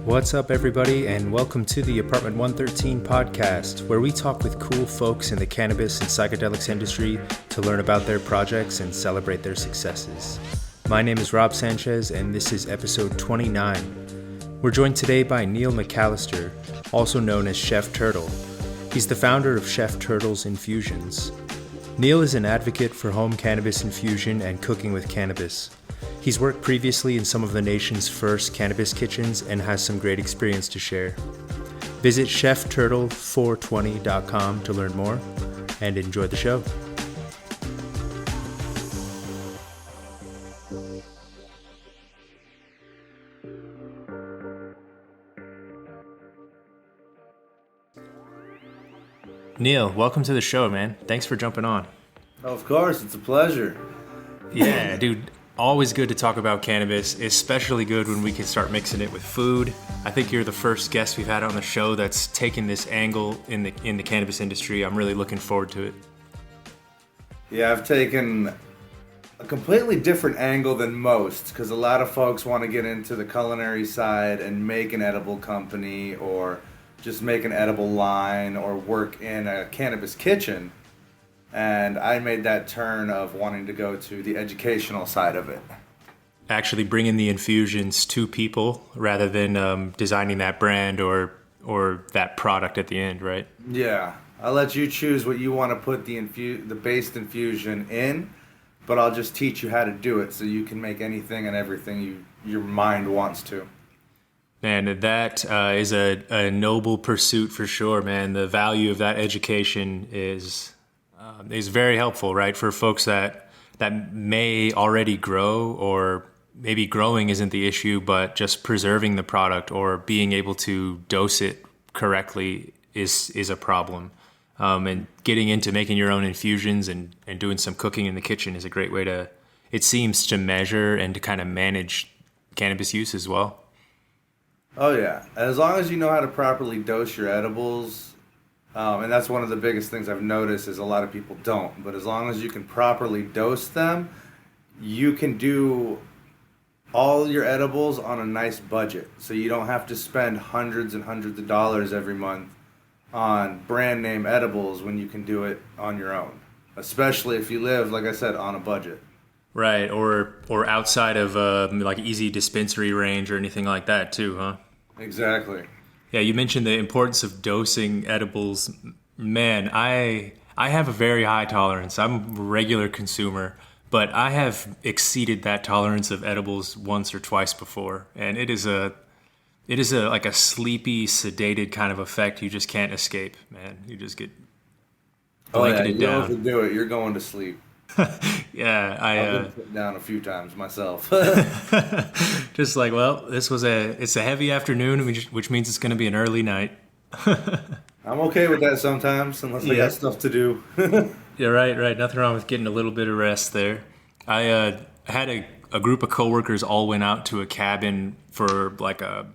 What's up, everybody, and welcome to the Apartment 113 podcast, where we talk with cool folks in the cannabis and psychedelics industry to learn about their projects and celebrate their successes. My name is Rob Sanchez, and this is episode 29. We're joined today by Neil McAlister, also known as Chef Turtle. He's the founder of Chef Turtle's Infusions. Neil is an advocate for home cannabis infusion and cooking with cannabis. He's worked previously in some of the nation's first cannabis kitchens and has some great experience to share. Visit chefturtle420.com to learn more and enjoy the show. Neil, welcome to the show, man. Thanks for jumping on. Of course, it's a pleasure. Yeah, dude. Always good to talk about cannabis, especially good when we can start mixing it with food. I think you're the first guest we've had on the show that's taken this angle in the cannabis industry. I'm really looking forward to it. Yeah, I've taken a completely different angle than most, because a lot of folks want to get into the culinary side and make an edible company or just make an edible line or work in a cannabis kitchen. And I made that turn of wanting to go to the educational side of it. Actually bringing the infusions to people rather than designing that brand or that product at the end, right? Yeah. I'll let you choose what you want to put the based infusion in, but I'll just teach you how to do it so you can make anything and everything your mind wants to. And that is a noble pursuit for sure, man. The value of that education is very helpful, right? For folks that may already grow, or maybe growing isn't the issue, but just preserving the product or being able to dose it correctly is a problem. And getting into making your own infusions and doing some cooking in the kitchen is a great way to measure and to kind of manage cannabis use as well. Oh yeah, as long as you know how to properly dose your edibles, and that's one of the biggest things I've noticed is a lot of people don't. But as long as you can properly dose them, you can do all your edibles on a nice budget. So you don't have to spend hundreds and hundreds of dollars every month on brand name edibles when you can do it on your own. Especially if you live, like I said, on a budget. Right, or outside of like easy dispensary range or anything like that too, huh? Exactly. Yeah, you mentioned the importance of dosing edibles. Man, I have a very high tolerance. I'm a regular consumer, but I have exceeded that tolerance of edibles once or twice before, and it is a like a sleepy, sedated kind of effect you just can't escape, man. You just get blanketed down. You don't have to do it. You're going to sleep. Yeah, I've been put down a few times myself. Just like, well, it's a heavy afternoon, which means it's going to be an early night. I'm okay with that sometimes, unless I got stuff to do. Yeah, right. Nothing wrong with getting a little bit of rest there. I had a group of coworkers all went out to a cabin for like a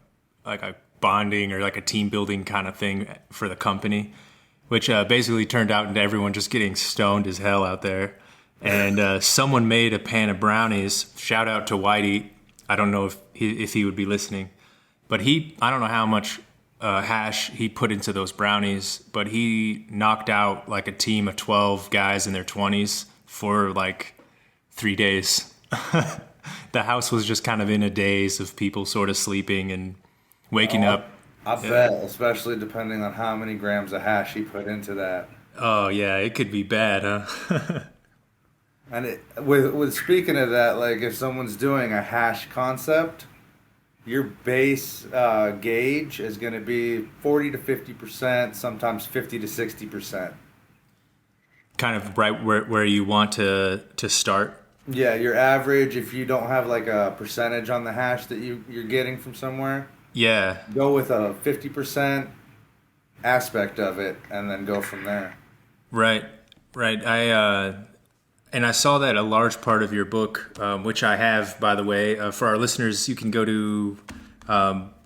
bonding or like a team building kind of thing for the company, which basically turned out into everyone just getting stoned as hell out there. And someone made a pan of brownies. Shout out to Whitey. I don't know if he would be listening, but I don't know how much hash he put into those brownies, but he knocked out like a team of 12 guys in their 20s for like 3 days. The house was just kind of in a daze of people sort of sleeping and waking up. I bet, especially depending on how many grams of hash he put into that. Oh yeah, it could be bad, huh? And with speaking of that, like if someone's doing a hash concept, your base gauge is going to be 40 to 50%, sometimes 50 to 60%. Kind of right where you want to start. Yeah, your average, if you don't have like a percentage on the hash that you're getting from somewhere, yeah, go with a 50% aspect of it and then go from there. Right. And I saw that a large part of your book, which I have, by the way, for our listeners, you can go to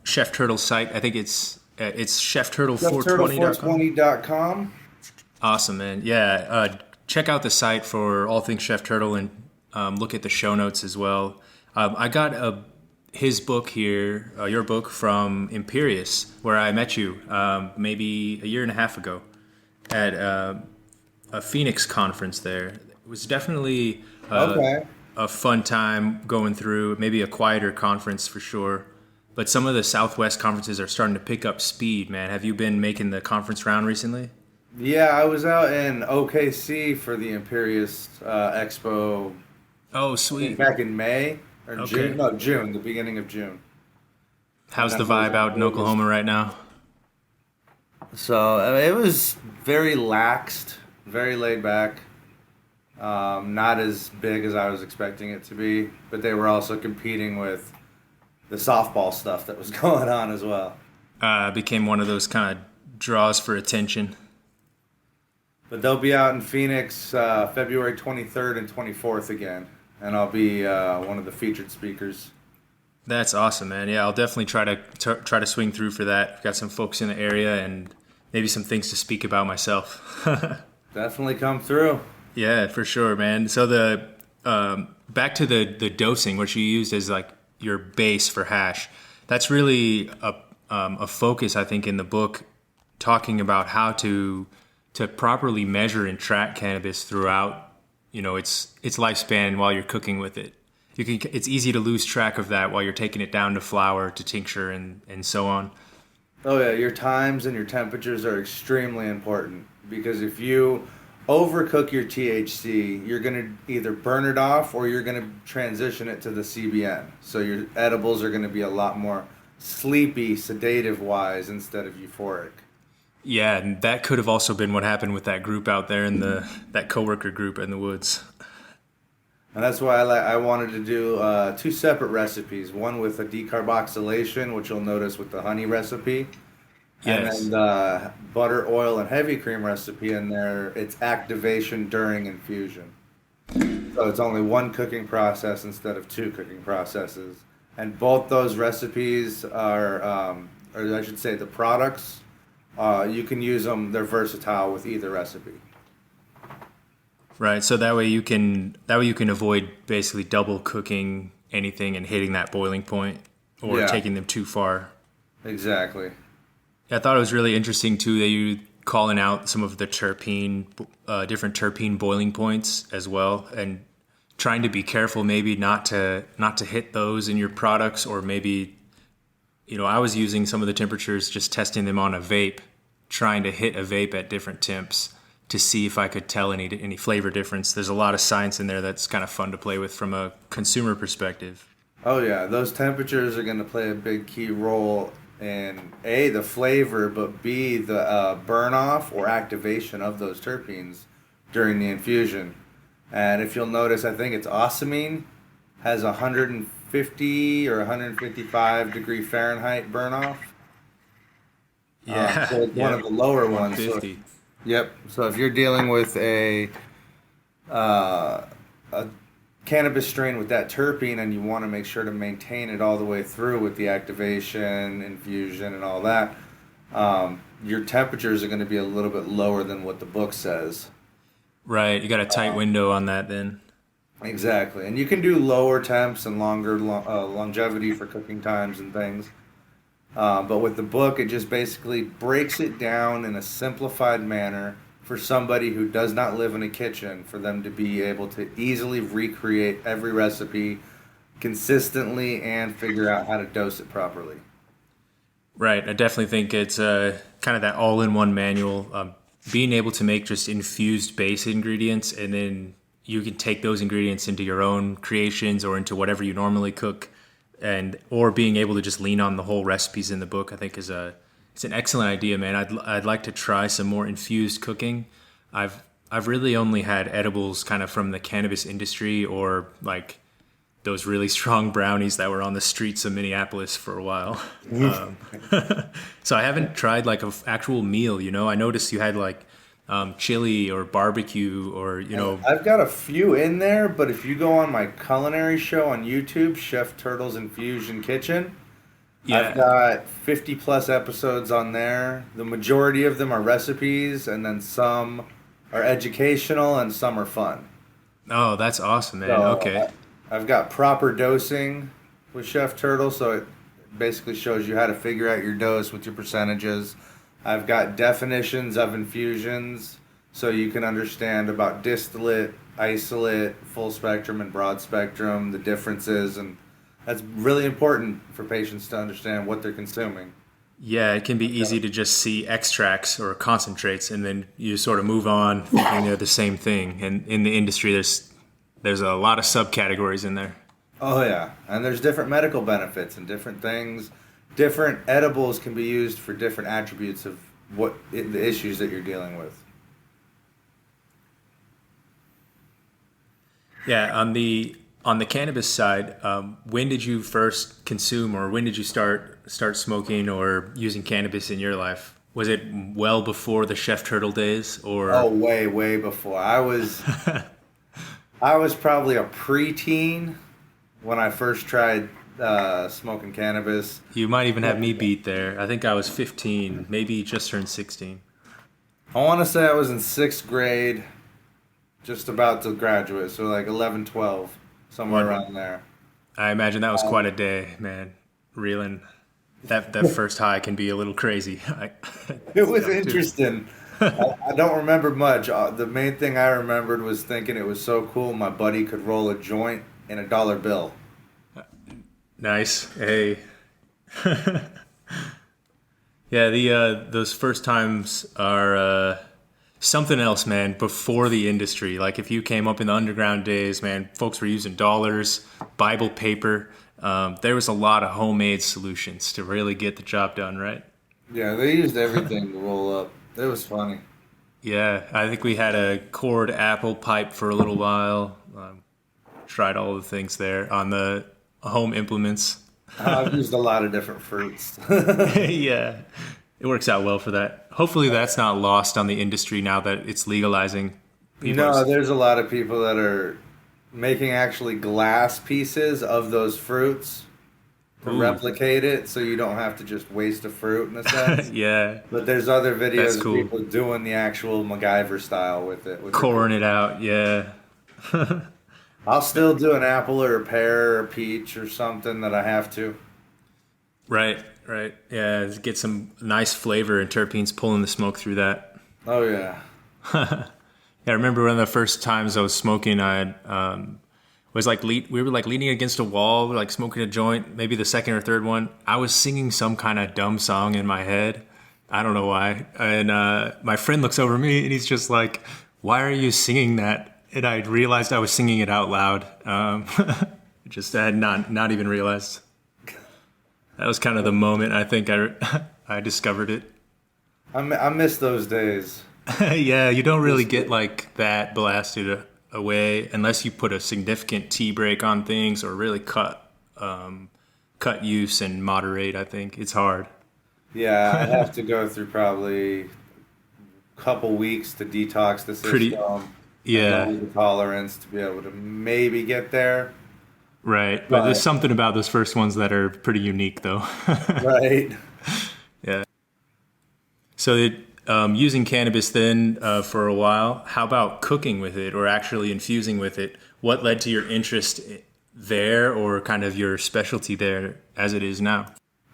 Chef Turtle's site. I think it's chefturtle420.com. Chefturtle420.com. Awesome, man. Yeah, check out the site for all things Chef Turtle and look at the show notes as well. I got his book here, your book from Imperius, where I met you maybe a year and a half ago at a Phoenix conference there. It was definitely Okay. a fun time going through, maybe a quieter conference for sure. But some of the Southwest conferences are starting to pick up speed, man. Have you been making the conference round recently? Yeah, I was out in OKC for the Imperius Expo. Oh, I think sweet. back in May or Okay. June. No, June, the beginning of June. And How's then the I was vibe in out in Vegas. Oklahoma right now? So it was very laxed, very laid back. Not as big as I was expecting it to be, but they were also competing with the softball stuff that was going on as well. Became one of those kind of draws for attention. But they'll be out in Phoenix February 23rd and 24th again, and I'll be one of the featured speakers. That's awesome, man. Yeah, I'll definitely try to swing through for that. I've got some folks in the area and maybe some things to speak about myself. Definitely come through. Yeah, for sure, man. So the back to the dosing, which you used as like your base for hash. That's really a focus, I think, in the book, talking about how to properly measure and track cannabis throughout, its lifespan while you're cooking with it. It's easy to lose track of that while you're taking it down to flower, to tincture, and so on. Oh yeah, your times and your temperatures are extremely important because if you overcook your THC, you're going to either burn it off or you're going to transition it to the CBN. So your edibles are going to be a lot more sleepy, sedative wise instead of euphoric. Yeah, and that could have also been what happened with that group out there in that coworker group in the woods. And that's why I wanted to do two separate recipes. One with a decarboxylation, which you'll notice with the honey recipe. Yes. And then the butter, oil, and heavy cream recipe in there, it's activation during infusion. So it's only one cooking process instead of two cooking processes. And both those recipes are, or I should say the products, you can use them, they're versatile with either recipe. Right. So that way you can avoid basically double cooking anything and hitting that boiling point or Yeah. taking them too far. Exactly. I thought it was really interesting too that you calling out some of the different terpene boiling points as well, and trying to be careful maybe not to hit those in your products, or maybe, I was using some of the temperatures, just testing them on a vape, trying to hit a vape at different temps to see if I could tell any flavor difference. There's a lot of science in there that's kind of fun to play with from a consumer perspective. Oh yeah, those temperatures are going to play a big key role in A, the flavor, but B, the burn off or activation of those terpenes during the infusion. And if you'll notice, I think it's osmine has 150 or 155 degree Fahrenheit burn off. Yeah. So it's one of the lower ones. So, 150. yep. So if you're dealing with a cannabis strain with that terpene and you want to make sure to maintain it all the way through with the activation, infusion, and all that, your temperatures are going to be a little bit lower than what the book says. Right. You got a tight window on that then. Exactly. And you can do lower temps and longer longevity for cooking times and things. But with the book, it just basically breaks it down in a simplified manner for somebody who does not live in a kitchen, for them to be able to easily recreate every recipe consistently and figure out how to dose it properly. Right. I definitely think it's kind of that all-in-one manual. Being able to make just infused base ingredients, and then you can take those ingredients into your own creations or into whatever you normally cook, or being able to just lean on the whole recipes in the book, I think it's an excellent idea, man. I'd like to try some more infused cooking. I've really only had edibles kind of from the cannabis industry, or like those really strong brownies that were on the streets of Minneapolis for a while. So I haven't tried like an actual meal. I noticed you had like chili or barbecue, or I've got a few in there, but if you go on my culinary show on YouTube, Chef Turtle's Infusion Kitchen, yeah. I've got 50 plus episodes on there. The majority of them are recipes, and then some are educational and some are fun. Oh, that's awesome, man. So Okay. I've got proper dosing with Chef Turtle, so it basically shows you how to figure out your dose with your percentages. I've got definitions of infusions, so you can understand about distillate, isolate, full spectrum, and broad spectrum, the differences, and that's really important for patients to understand what they're consuming. Yeah, it can be easy to just see extracts or concentrates, and then you sort of move on thinking they're the same thing. And in the industry, there's a lot of subcategories in there. Oh yeah, and there's different medical benefits and different things. Different edibles can be used for different attributes of the issues that you're dealing with. Yeah, on the cannabis side, when did you first consume, or when did you start smoking or using cannabis in your life? Was it well before the Chef Turtle days, or? Oh, way before. I was probably a preteen when I first tried smoking cannabis. You might even have me beat there. I think I was 15, maybe just turned 16. I want to say I was in 6th grade, just about to graduate, so like 11, 12, somewhere around there. I imagine that was quite a day, man. Reeling. That first high can be a little crazy. It was interesting. I don't remember much. The main thing I remembered was thinking it was so cool my buddy could roll a joint in a dollar bill. Nice. Hey. Yeah, those first times are something else, man. Before the industry, like if you came up in the underground days, man, folks were using dollars, Bible paper. There was a lot of homemade solutions to really get the job done, right? Yeah, they used everything to roll up. It was funny. Yeah, I think we had a cord apple pipe for a little while. Tried all the things there on the home implements. I've used a lot of different fruits. Yeah, it works out well for that. Hopefully that's not lost on the industry now that it's legalizing. There's a lot of people that are making actually glass pieces of those fruits to replicate it, so you don't have to just waste a fruit in a sense. Yeah. But there's other videos cool. of people doing the actual MacGyver style with it. Coring it out, yeah. I'll still do an apple or a pear or a peach or something that I have to. Right. Yeah, get some nice flavor and terpenes pulling the smoke through that. Oh, yeah. Yeah, I remember one of the first times I was smoking, was like we were like leaning against a wall, like smoking a joint, maybe the second or third one. I was singing some kind of dumb song in my head. I don't know why. And my friend looks over at me and he's just like, "Why are you singing that?" And I realized I was singing it out loud. I had not even realized. That was kind of the moment I think I discovered it. I miss those days. Yeah, you don't really get like that blasted away unless you put a significant tea break on things or really cut use and moderate. I think it's hard. Yeah, I have to go through probably a couple weeks to detox the system. Yeah, the tolerance to be able to maybe get there. Right, but there's something about those first ones that are pretty unique, though. Right. Yeah. So using cannabis then for a while. How about cooking with it or actually infusing with it? What led to your interest there, or kind of your specialty there as it is now?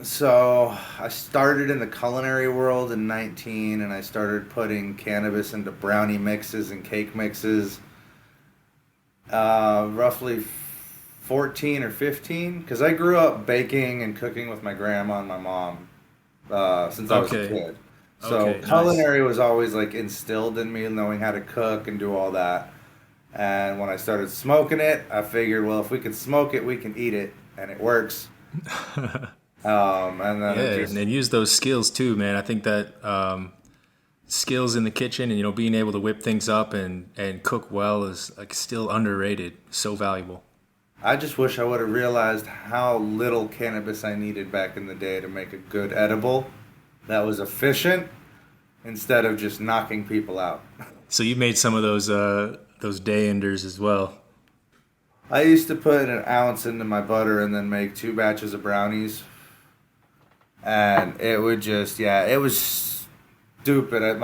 So I started in the culinary world in 19, and I started putting cannabis into brownie mixes and cake mixes. Roughly 14 or 15, because I grew up baking and cooking with my grandma and my mom since I was a kid. So culinary was always like instilled in me, knowing how to cook and do all that. And when I started smoking it, I figured, well, if we can smoke it, we can eat it, and it works. And then and use those skills too, man. I think that skills in the kitchen and being able to whip things up and cook well is like still underrated. So valuable. I just wish I would have realized how little cannabis I needed back in the day to make a good edible that was efficient instead of just knocking people out. So you made some of those day enders as well. I used to put an ounce into my butter and then make 2 batches of brownies. And it would just, it was stupid.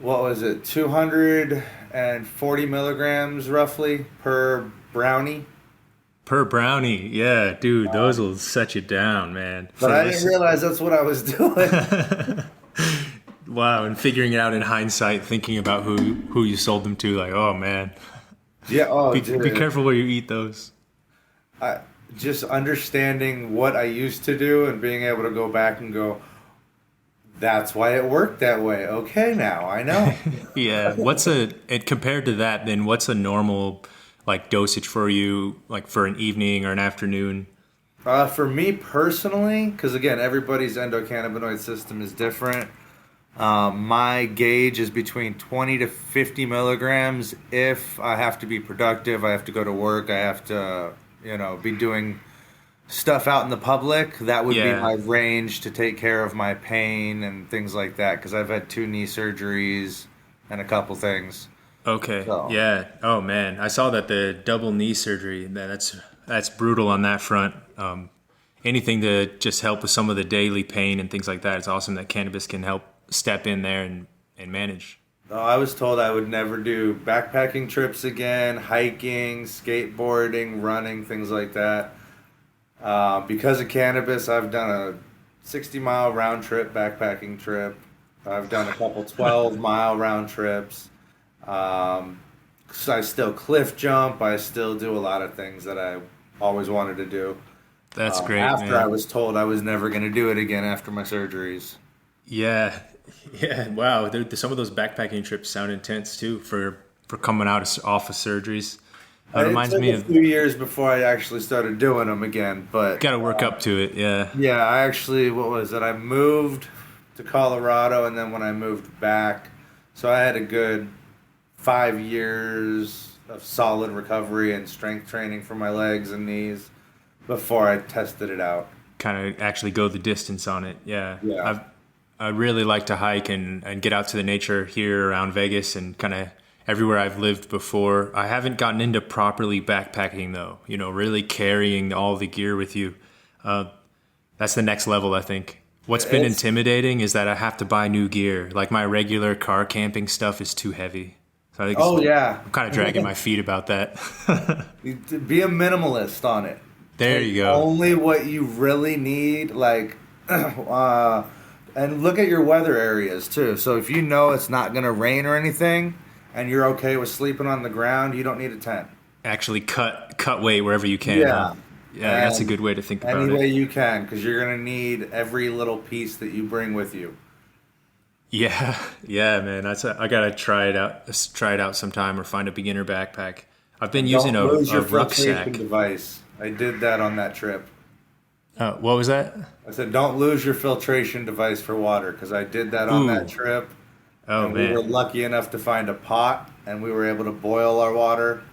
What was it, 240 milligrams roughly per brownie. Per brownie. Yeah, dude, those will set you down, man. But I didn't realize that's what I was doing. Wow, and figuring it out in hindsight, thinking about who you sold them to, like, oh man. Yeah, oh, Be careful where you eat those. Just understanding what I used to do and being able to go back and go, that's why it worked that way. Okay, now I know. Yeah. Compared to that, then what's a normal like dosage for you, like for an evening or an afternoon? For me personally, because again, everybody's endocannabinoid system is different. My gauge is between 20 to 50 milligrams. If I have to be productive, I have to go to work, I have to, be doing stuff out in the public, that would be my range to take care of my pain and things like that, because I've had 2 knee surgeries and a couple things. Okay. So. Yeah. Oh man, I saw that the double knee surgery. That's brutal on that front. Anything to just help with some of the daily pain and things like that. It's awesome that cannabis can help step in there and manage. I was told I would never do backpacking trips again, hiking, skateboarding, running, things like that. Because of cannabis, I've done a 60-mile round trip backpacking trip. I've done a couple 12-mile round trips. So I still cliff jump. I still do a lot of things that I always wanted to do. That's great. After man. I was told I was never going to do it again after my surgeries. Yeah. Wow. Some of those backpacking trips sound intense too for coming out off of surgeries. It reminds me of a few years before I actually started doing them again, but got to work up to it. Yeah. Yeah. I actually, what was it? I moved to Colorado, and then when I moved back, so I had a good 5 years of solid recovery and strength training for my legs and knees before I tested it out. Kind of actually go the distance on it. Yeah. Yeah. I really like to hike and get out to the nature here around Vegas and kind of everywhere I've lived before. I haven't gotten into properly backpacking though, really carrying all the gear with you. That's the next level, I think. What's been intimidating is that I have to buy new gear. Like my regular car camping stuff is too heavy. So I think I'm kind of dragging my feet about that. Be a minimalist on it. There you go. Only what you really need, like, and look at your weather areas too. So if you know it's not going to rain or anything, and you're okay with sleeping on the ground, you don't need a tent. Actually cut weight wherever you can. Yeah. Yeah, that's a good way to think about it. Any way you can, because you're going to need every little piece that you bring with you. Yeah, man. I gotta try it out sometime, or find a beginner backpack. I've been using a rucksack device. I did that on that trip. What was that? I said, don't lose your filtration device for water, because I did that on that trip. Oh and man, we were lucky enough to find a pot, and we were able to boil our water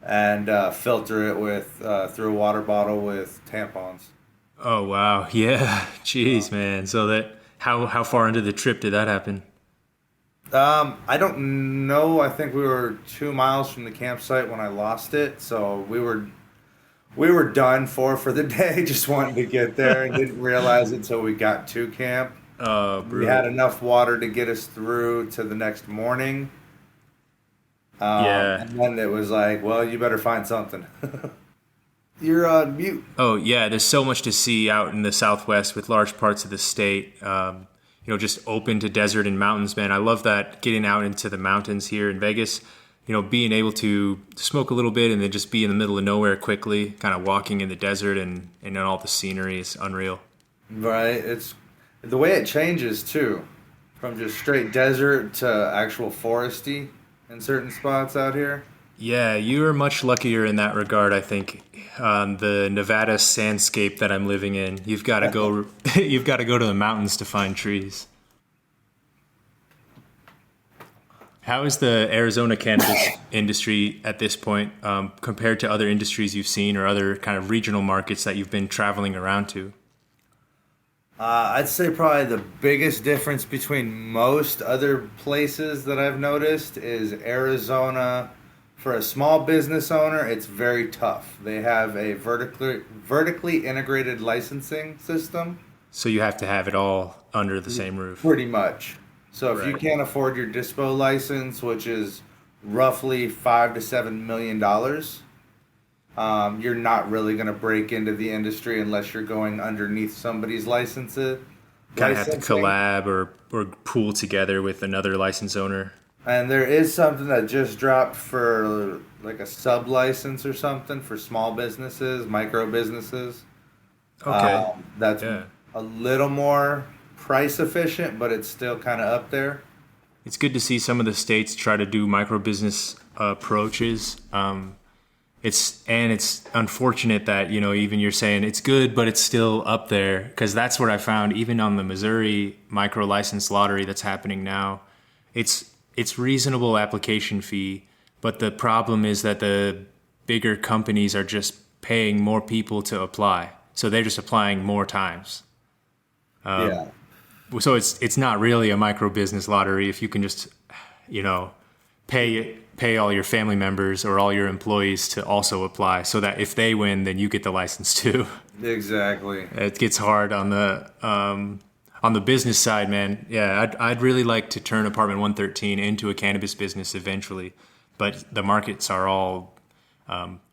and filter it with through a water bottle with tampons. Oh wow, yeah. Jeez, man. So that how far into the trip did that happen? I don't know. I think we were 2 miles from the campsite when I lost it. So we were done for the day, just wanting to get there, and didn't realize it until we got to camp. We had enough water to get us through to the next morning. And then it was like, well, you better find something. You're on mute. Oh, yeah. There's so much to see out in the Southwest with large parts of the state. Just open to desert and mountains, man. I love that, getting out into the mountains here in Vegas. Being able to smoke a little bit and then just be in the middle of nowhere quickly, kind of walking in the desert and all the scenery is unreal. Right. It's the way it changes, too, from just straight desert to actual foresty in certain spots out here. Yeah, you are much luckier in that regard, I think. The Nevada sandscape that I'm living in, you've got to go. You've got to go to the mountains to find trees. How is the Arizona cannabis industry at this point compared to other industries you've seen or other kind of regional markets that you've been traveling around to? I'd say probably the biggest difference between most other places that I've noticed is Arizona. For a small business owner, it's very tough. They have a vertically integrated licensing system. So you have to have it all under the same roof. Pretty much. So if you can't afford your dispo license, which is roughly $5 to $7 million, you're not really going to break into the industry unless you're going underneath somebody's licenses. Kind of have to Licensing. collab or pool together with another license owner. And there is something that just dropped for like a sub license or something for small businesses, micro businesses. Okay. That's Yeah. a little more price efficient, but it's still kind of up there. It's good to see some of the states try to do micro business approaches. It's unfortunate that, even you're saying it's good, but it's still up there, because that's what I found even on the Missouri micro license lottery that's happening now. It's reasonable application fee, but the problem is that the bigger companies are just paying more people to apply, so they're just applying more times. Yeah. So it's not really a micro business lottery if you can just, pay all your family members or all your employees to also apply, so that if they win, then you get the license too. Exactly. It gets hard on the business side, man. Yeah, I'd really like to turn apartment 113 into a cannabis business eventually, but the markets are all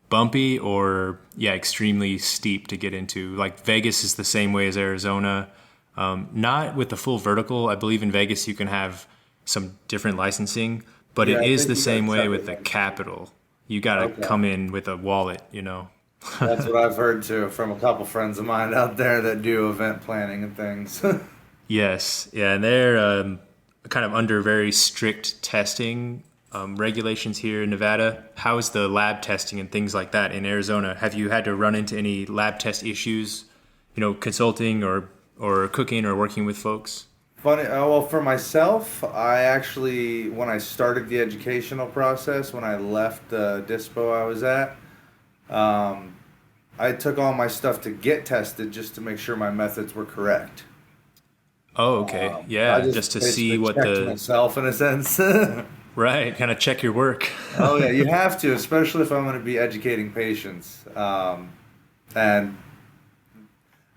bumpy or extremely steep to get into. Like Vegas is the same way as Arizona. Not with the full vertical. I believe in Vegas you can have some different licensing, but Yeah, it I is think the you same got way with separate the licenses. capital. You got to Okay. come in with a wallet. That's what I've heard too from a couple friends of mine out there that do event planning and things. Yes, yeah, and they're kind of under very strict testing regulations here in Nevada. How is the lab testing and things like that in Arizona? Have you had to run into any lab test issues, consulting or cooking or working with folks? Funny, well, for myself, I actually, when I started the educational process, when I left the dispo I was at, um, I took all my stuff to get tested just to make sure my methods were correct. Oh, okay, I yeah, just just to see basically what checked the myself in a sense. right, kind of check your work. Oh yeah, you have to, especially if I'm going to be educating patients. And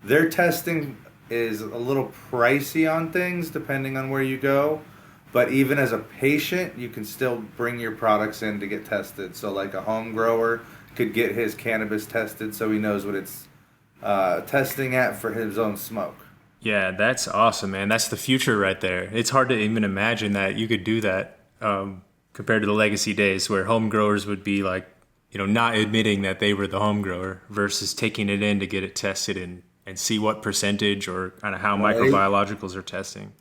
their testing is a little pricey on things depending on where you go. But even as a patient, you can still bring your products in to get tested. So like a home grower could get his cannabis tested so he knows what it's testing at for his own smoke. Yeah, that's awesome, man. That's the future right there. It's hard to even imagine that you could do that compared to the legacy days where home growers would be like, not admitting that they were the home grower versus taking it in to get it tested and see what percentage or kind of how Right? microbiologicals are testing.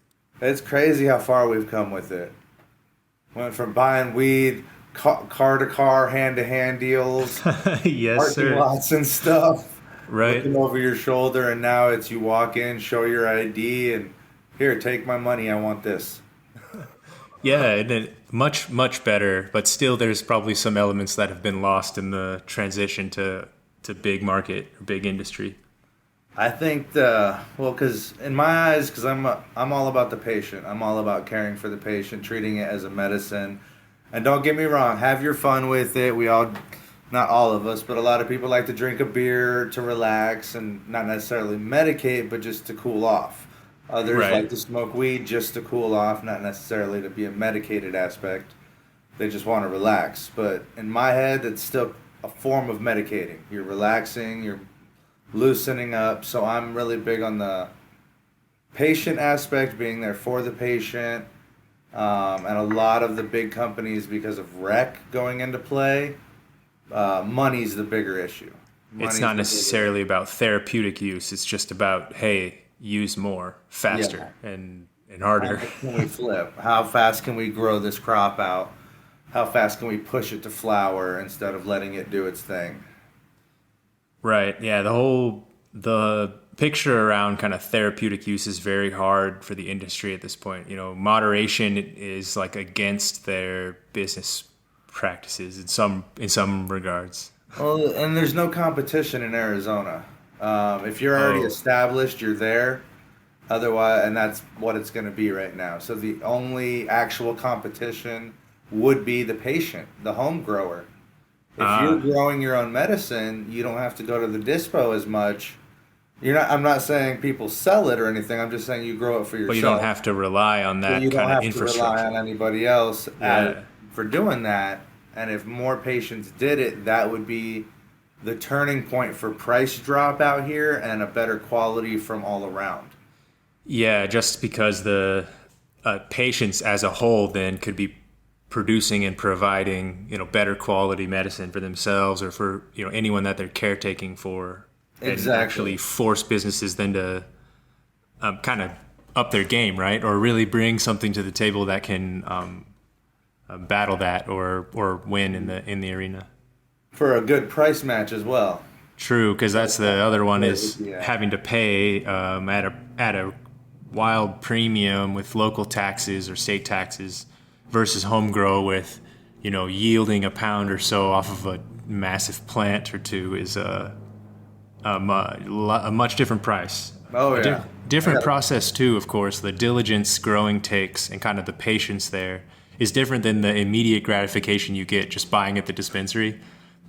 It's crazy how far we've come with it. Went from buying weed, car to car, hand to hand deals, Yes, parking sir. lots and stuff, Right. looking over your shoulder, and now it's you walk in, show your ID, and here, take my money. I want this. Yeah, and much, much better, but still there's probably some elements that have been lost in the transition to big market or big industry. I think because in my eyes, because I'm all about the patient. I'm all about caring for the patient, treating it as a medicine. And don't get me wrong, have your fun with it. We all, not all of us, but a lot of people like to drink a beer to relax and not necessarily medicate, but just to cool off. Others like Right. to smoke weed just to cool off, not necessarily to be a medicated aspect. They just want to relax. But in my head, it's still a form of medicating. You're relaxing, you're loosening up. So I'm really big on the patient aspect, being there for the patient. And a lot of the big companies, because of rec going into play, money's the bigger issue. It's Money's not the bigger necessarily about therapeutic use. It's just about, hey, use more, Yeah. faster, and How harder. much can we flip? How fast can we grow this crop out? How fast can we push it to flower instead of letting it do its thing? Right. Yeah. The picture around kind of therapeutic use is very hard for the industry at this point. Moderation is like against their business practices in some regards. Well, and there's no competition in Arizona. If you're already Oh, established, you're there. Otherwise, and that's what it's going to be right now. So the only actual competition would be the patient, the home grower. If you're ah, growing your own medicine, you don't have to go to the dispo as much. You're not. I'm not saying people sell it or anything. I'm just saying you grow it for but you don't yourself. have to rely on So you that don't kind of have to rely on infrastructure. anybody else Yeah. for doing that. And if more patients did it, that would be the turning point for price drop out here and a better quality from all around. Yeah, just because the patients as a whole then could be producing and providing, better quality medicine for themselves or for, anyone that they're caretaking for. Exactly. And actually force businesses then to kind of up their game, right? Or really bring something to the table that can battle that or win in the arena. For a good price match as well. True, because that's the other one is having to pay at a wild premium with local taxes or state taxes versus home grow with, yielding a pound or so off of a massive plant or two is a much different price. Oh, yeah. Different process too, of course. The diligence growing takes and kind of the patience there is different than the immediate gratification you get just buying at the dispensary.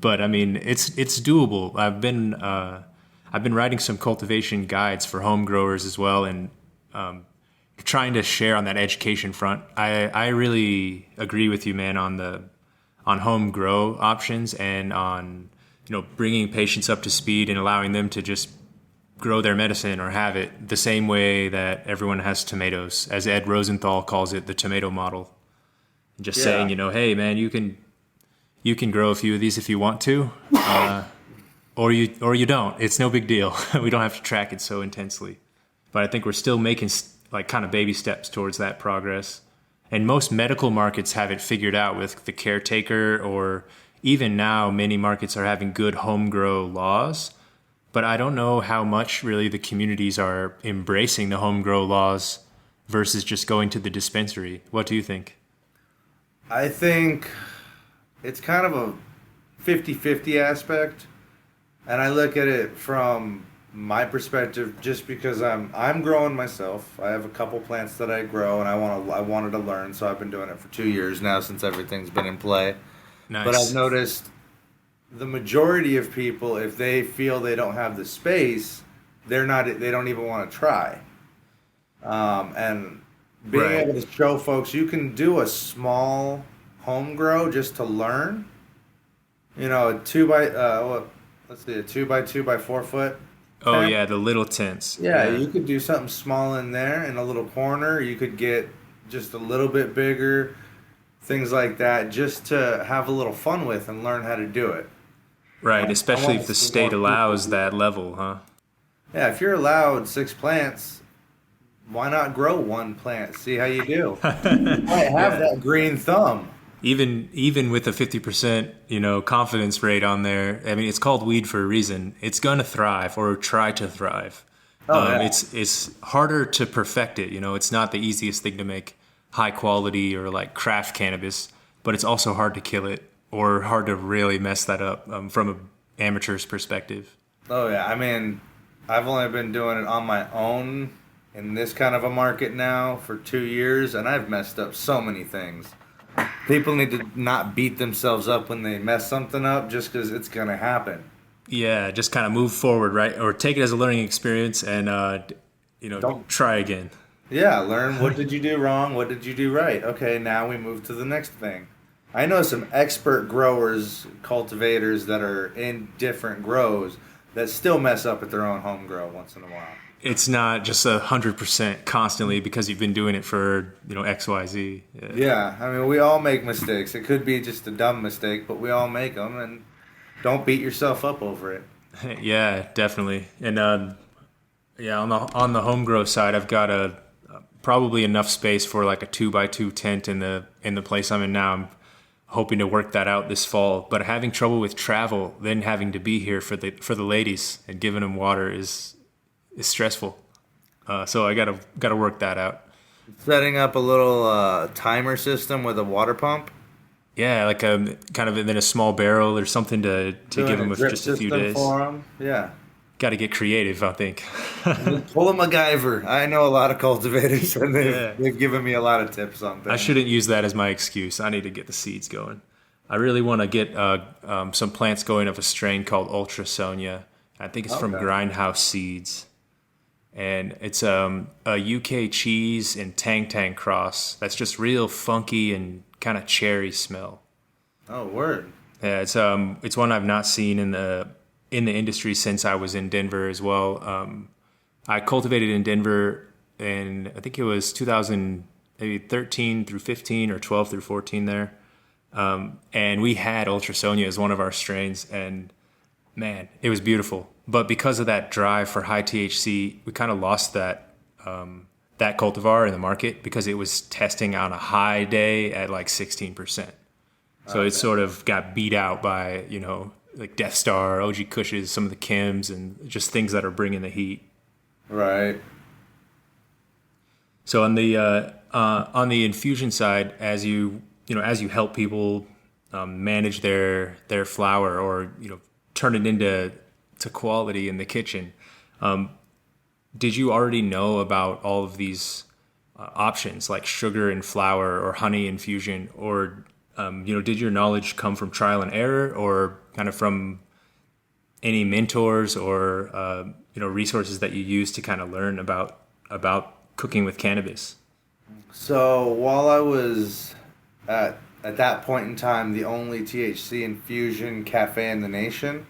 But I mean, it's doable. I've been writing some cultivation guides for home growers as well, and trying to share on that education front. I really agree with you, man, on home grow options and on bringing patients up to speed and allowing them to just grow their medicine or have it the same way that everyone has tomatoes, as Ed Rosenthal calls it, the tomato model. Just saying, hey, man, you can grow a few of these if you want to, or you don't. It's no big deal. We don't have to track it so intensely. But I think we're still making like kind of baby steps towards that progress. And most medical markets have it figured out with the caretaker, or even now many markets are having good home grow laws. But I don't know how much really the communities are embracing the home grow laws versus just going to the dispensary. What do you think? I think it's kind of a 50-50 aspect, and I look at it from my perspective just because I'm growing myself. I have a couple plants that I grow, and I wanted to learn, so I've been doing it for 2 years now since everything's been in play. Nice. But I've noticed the majority of people, if they feel they don't have the space, they don't even want to try. And being able to show folks you can do a small home grow just to learn. A 2 by 2 by 4 foot. Oh yeah, the little tents. Yeah, you could do something small in there in a little corner. You could get just a little bit bigger, things like that, just to have a little fun with and learn how to do it. Right, especially if the state allows that level, huh? Yeah, if you're allowed 6 plants, why not grow 1 plant? See how you do. You might have that green thumb. Even with a 50%, confidence rate on there, I mean, it's called weed for a reason. It's going to thrive or try to thrive. It's harder to perfect it. It's not the easiest thing to make high quality or like craft cannabis, but it's also hard to kill it or hard to really mess that up from an amateur's perspective. Oh yeah, I mean, I've only been doing it on my own in this kind of a market now for 2 years, and I've messed up so many things. People need to not beat themselves up when they mess something up just because it's going to happen. Yeah, just kind of move forward, right? Or take it as a learning experience and, don't try again. Yeah, learn what did you do wrong, what did you do right. Okay, now we move to the next thing. I know some expert growers, cultivators that are in different grows that still mess up at their own home grow once in a while. It's not just 100% constantly because you've been doing it for, XYZ. Yeah, I mean, we all make mistakes. It could be just a dumb mistake, but we all make them, and don't beat yourself up over it. Yeah, definitely. And on the home grow side, I've got probably enough space for like a 2x2 tent in the place I'm in now. I'm hoping to work that out this fall, but having trouble with travel, then having to be here for the ladies and giving them water is stressful. So I gotta work that out. Setting up a little timer system with a water pump. Yeah, like a kind of in a small barrel or something to give them with just a few days. For them. Yeah. Got to get creative, I think. Pull a MacGyver. I know a lot of cultivators, and they've given me a lot of tips on things. I shouldn't use that as my excuse. I need to get the seeds going. I really want to get some plants going of a strain called Ultra Sonia. I think it's from Grindhouse Seeds. And it's a UK cheese and Tang Tang cross that's just real funky and kind of cherry smell. Oh, word. Yeah, it's one I've not seen in the in the industry since I was in Denver as well. I cultivated in Denver, and I think it was 2013 through 15 or 12 through 14 there. And we had Ultrasonia as one of our strains, and man, it was beautiful. But because of that drive for high THC, we kind of lost that cultivar in the market because it was testing on a high day at like 16%. So it sort of got beat out by, like Death Star, OG Kushes, some of the chems, and just things that are bringing the heat. Right. So on the infusion side, as you help people manage their flower, or turn it into quality in the kitchen, did you already know about all of these options like sugar and flour or honey infusion, or did your knowledge come from trial and error, or kind of from any mentors or resources that you use to kind of learn about cooking with cannabis? So while I was at that point in time the only THC infusion cafe in the nation,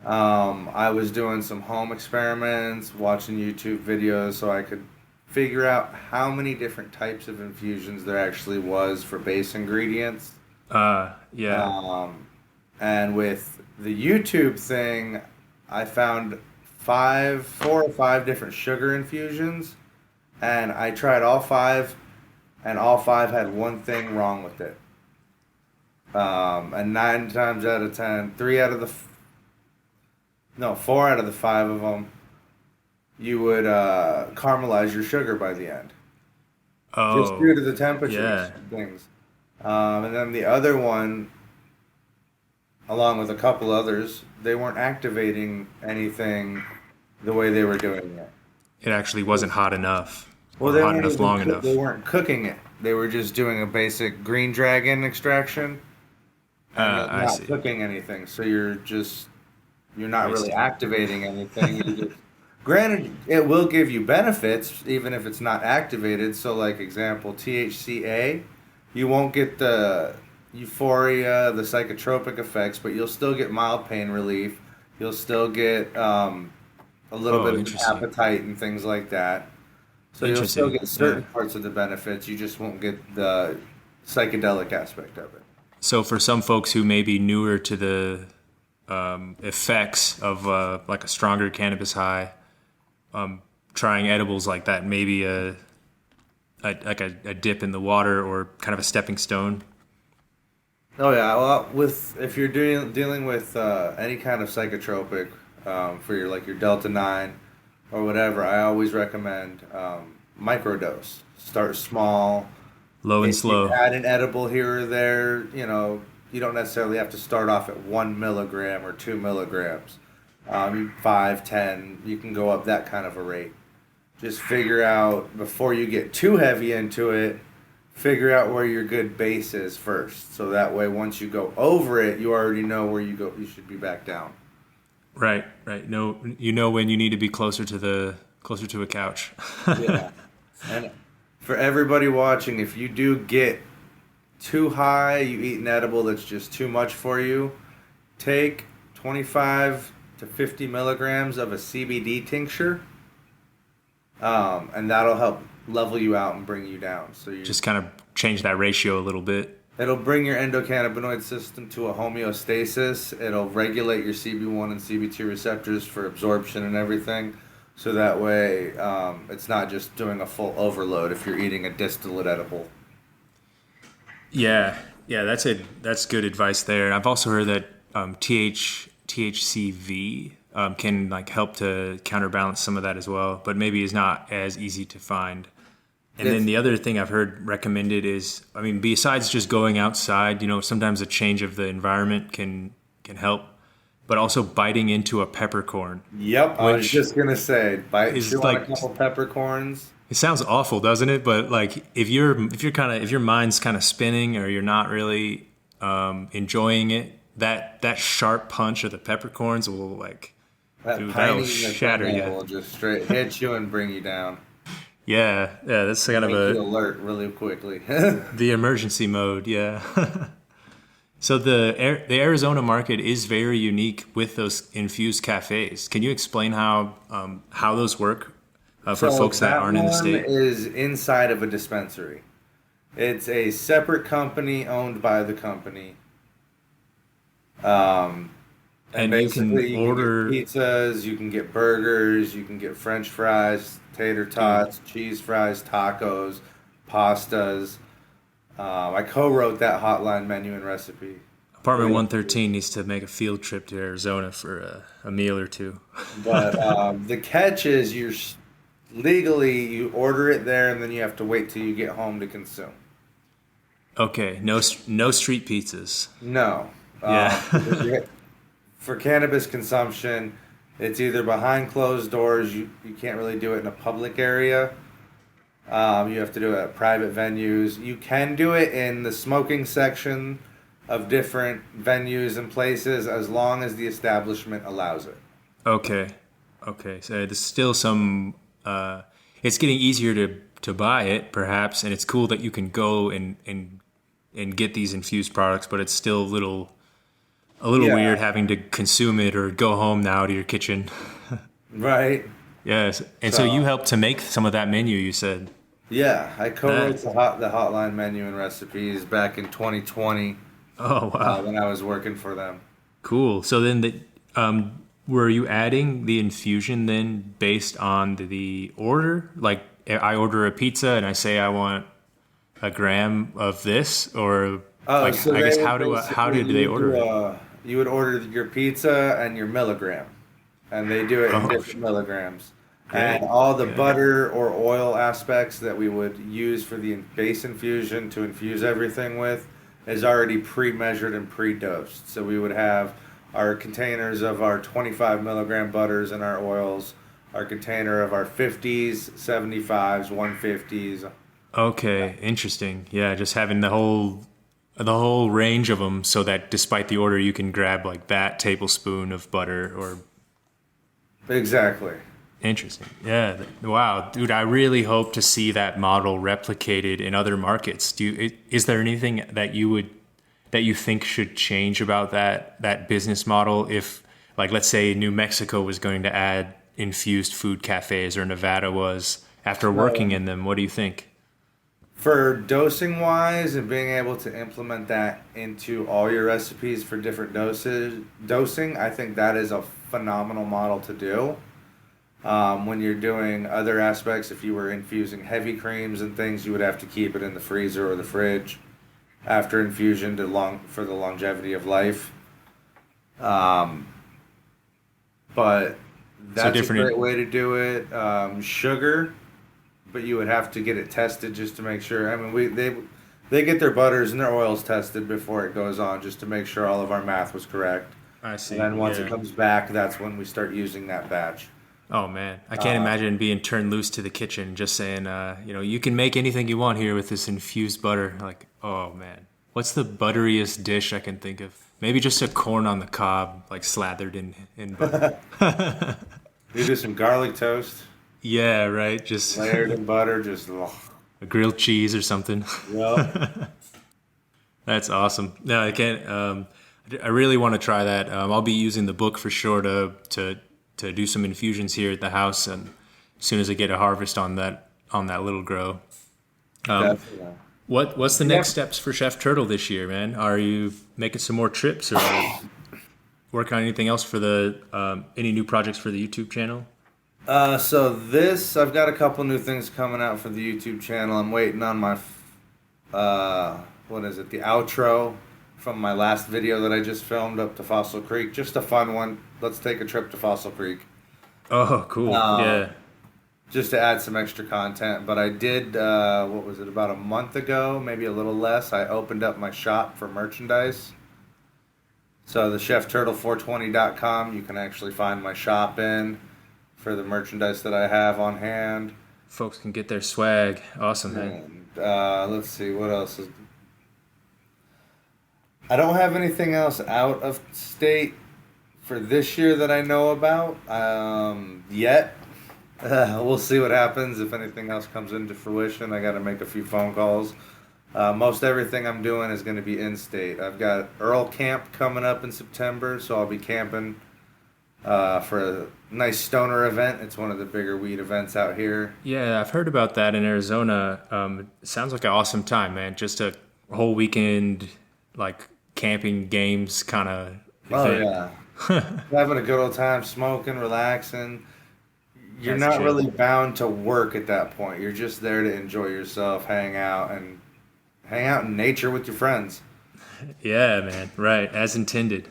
I was doing some home experiments, watching YouTube videos so I could figure out how many different types of infusions there actually was for base ingredients. Yeah. And with the YouTube thing, I found 4 or 5 different sugar infusions, and I tried all 5, and all 5 had one thing wrong with it. And 9 times out of 10, 4 out of the 5 of them, you would caramelize your sugar by the end. Oh, just due to the temperatures yeah. and things. And then the other one, along with a couple others, they weren't activating anything the way they were doing it. It actually wasn't hot enough. Well, they hot weren't enough, long enough. They weren't cooking it. They were just doing a basic green dragon extraction. And I not see. cooking anything. So you're not I really see. activating anything. Granted, it will give you benefits even if it's not activated. So, like example, THCA, you won't get the euphoria, the psychotropic effects, but you'll still get mild pain relief. You'll still get a little bit of appetite and things like that. So you'll still get certain parts of the benefits. You just won't get the psychedelic aspect of it. So for some folks who may be newer to the effects of like a stronger cannabis high, trying edibles like that, maybe a dip in the water or kind of a stepping stone. Oh yeah, well, if you're dealing with any kind of psychotropic for your Delta 9 or whatever, I always recommend microdose. Start small, low and slow. You add an edible here or there. You don't necessarily have to start off at 1 milligram or 2 milligrams. 5, 10, you can go up that kind of a rate. Just figure out, before you get too heavy into it, figure out where your good base is first. So that way, once you go over it, you already know where you should be back down. Right. No, when you need to be closer to a couch. Yeah. And for everybody watching, if you do get too high, you eat an edible that's just too much for you, take 25 to 50 milligrams of a CBD tincture, and that'll help level you out and bring you down. So you just kind of change that ratio a little bit. It'll bring your endocannabinoid system to a homeostasis. It'll regulate your CB1 and CB2 receptors for absorption and everything. So that way, it's not just doing a full overload if you're eating a distillate edible. Yeah, that's good advice there. I've also heard that THCV can help to counterbalance some of that as well, but maybe is not as easy to find. And then the other thing I've heard recommended is, besides just going outside, sometimes a change of the environment can help, but also biting into a peppercorn. Yep, I was just gonna say, chew on a couple peppercorns. It sounds awful, doesn't it? But if your mind's kind of spinning or you're not really enjoying it, that sharp punch of the peppercorns will that'll shatter you. Will just straight hit you and bring you down. Yeah, that's kind of you alert really quickly. The emergency mode, yeah. So the Arizona market is very unique with those infused cafes. Can you explain how those work for So folks that that aren't in the one state? is inside of a dispensary. It's a separate company owned by the company. Um, and And you can basically, you can get order, pizzas, you can get burgers, you can get French fries, tater dude. tots, cheese fries, tacos, pastas. I co-wrote that hotline menu and recipe. Apartment 113 needs to make a field trip to Arizona for a meal or two. But the catch is legally you order it there and then you have to wait till you get home to consume. Okay, no street pizzas. No, Yeah. because for cannabis consumption, it's either behind closed doors. You can't really do it in a public area. You have to do it at private venues. You can do it in the smoking section of different venues and places as long as the establishment allows it. Okay. Okay. So there's still some. It's getting easier to buy it, perhaps, and it's cool that you can go and get these infused products, but it's still a little Yeah, weird having to consume it or go home now to your kitchen. right. Yes. And so you So helped to make some of that menu, you said. yeah, I co-wrote Nice. the hotline menu and recipes back in 2020 Oh wow. when I was working for them. Cool. So then were you adding the infusion then based on the order? Like I order a pizza and I say I want a gram of this, or Oh, like so I they guess would how basically did they order it? you would order your pizza and your milligram, and they do it in Oh, different milligrams. And great. all the Yeah. butter or oil aspects that we would use for the base infusion to infuse everything with is already pre-measured and pre-dosed. So we would have our containers of our 25 milligram butters and our oils, our container of our 50s, 75s, 150s. Okay, interesting. Yeah, just having the whole range of them, so that despite the order, you can grab like that tablespoon of butter or. Exactly. Interesting. Yeah. Wow, dude. I really hope to see that model replicated in other markets. Is there anything that you think should change about that business model if, like, let's say New Mexico was going to add infused food cafes, or Nevada was, after working So in them? What do you think? for dosing wise and being able to implement that into all your recipes for different dosing, I think that is a phenomenal model to do. When you're doing other aspects, if you were infusing heavy creams and things, you would have to keep it in the freezer or the fridge after infusion for the longevity of life. Um, but So that's a great different. way to do it. Sugar, but you would have to get it tested just to make sure. I mean, they get their butters and their oils tested before it goes on, just to make sure all of our math was correct. I And see. then once it Yeah. comes back, that's when we start using that batch. Oh man, I can't Uh, imagine being turned loose to the kitchen, just saying, you can make anything you want here with this infused butter. Like, oh man, what's the butteriest dish I can think of? Maybe just a corn on the cob, like slathered in butter. you do some garlic toast, Yeah, right. Just layered in butter, just ugh. a grilled cheese or something. Yep. That's awesome. No, I can't. I really want to try that. I'll be using the book for sure to do some infusions here at the house, and as soon as I get a harvest on that little grow. Definitely. What's the Yeah. next steps for Chef Turtle this year, man? Are you making some more trips or working on anything else for the any new projects for the YouTube channel? I've got a couple new things coming out for the YouTube channel. I'm waiting on my, what is it, the outro from my last video that I just filmed up to Fossil Creek. Just a fun one. Let's take a trip to Fossil Creek. Oh, cool. Um, Yeah. just to add some extra content. But I did, what was it, about a month ago, maybe a little less, I opened up my shop for merchandise. So the chefturtle420.com, you can actually find my shop in for the merchandise that I have on hand. Folks can get their swag. Awesome, man. And let's see, what else is. I don't have anything else out of state for this year that I know about yet. We'll see what happens if anything else comes into fruition. I got to make a few phone calls Most everything I'm doing is going to be in-state. I've got Earl Camp coming up in September, so I'll be camping for a nice stoner event. It's one of the bigger weed events out here. Yeah, I've heard about that in Arizona. It sounds like an awesome time, man. Just a whole weekend, like camping games kind of event. Oh yeah, having a good old time, smoking, relaxing. You're That's not chill. really bound to work at that point. You're just there to enjoy yourself, hang out in nature with your friends. Yeah, man. Right, as intended.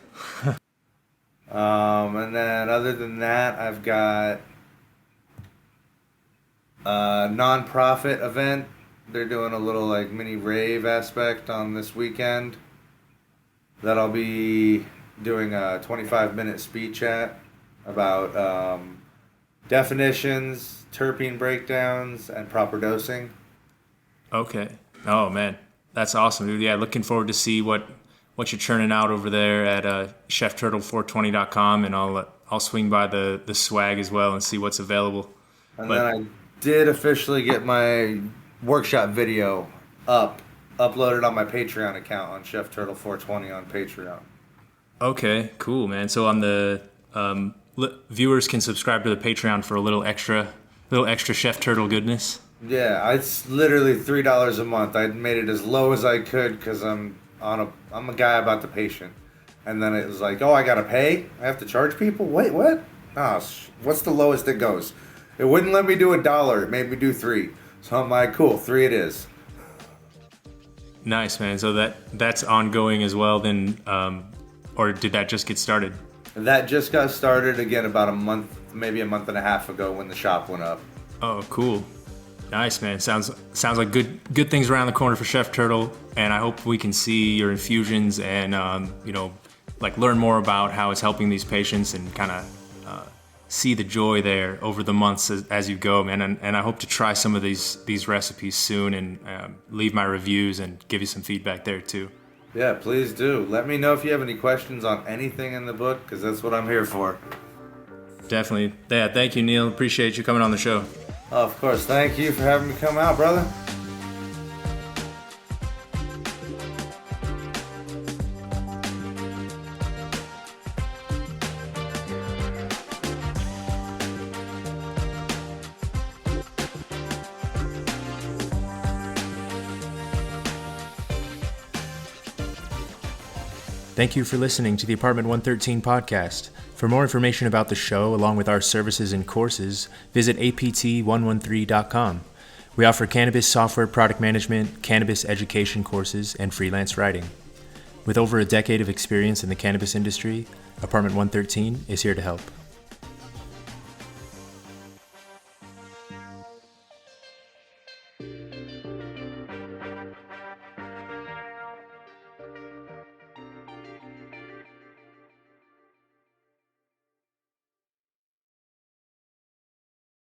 And then other than that, I've got a nonprofit event. They're doing a little like mini rave aspect on this weekend that I'll be doing a 25-minute speed chat about definitions, terpene breakdowns, and proper dosing. Okay. Oh man, that's awesome, dude. Yeah, looking forward to see what you're churning out over there at chefturtle420.com, and I'll swing by the swag as well and see what's available. And But then I did officially get my workshop video uploaded on my Patreon account on Chef Turtle 420 on Patreon. okay, cool, man. So on the viewers can subscribe to the Patreon for a little extra Chef Turtle goodness. Yeah, it's literally $3 a month. I made it as low as I could because I'm a guy about the patient. And then it was like, oh, I gotta pay? I have to charge people? Wait, what? Oh, what's the lowest it goes? It wouldn't let me do $1. It made me do $3. So I'm like, cool, 3 it is. Nice, man. So that's ongoing as well. Then, or did that just get started? That just got started again about a month, maybe a month and a half ago when the shop went up. Oh, cool. Nice, man. Sounds like good things around the corner for Chef Turtle, and I hope we can see your infusions and like learn more about how it's helping these patients and kind of see the joy there over the months as you go, man. And I hope to try some of these recipes soon and leave my reviews and give you some feedback there too. Yeah, please do. Let me know if you have any questions on anything in the book, because that's what I'm here for. Definitely. Yeah, thank you, Neil. Appreciate you coming on the show. Oh, of course. Thank you for having me come out, brother. Thank you for listening to the Apartment 113 podcast. For more information about the show, along with our services and courses, visit apt113.com. We offer cannabis software product management, cannabis education courses, and freelance writing. With over a decade of experience in the cannabis industry, Apartment 113 is here to help.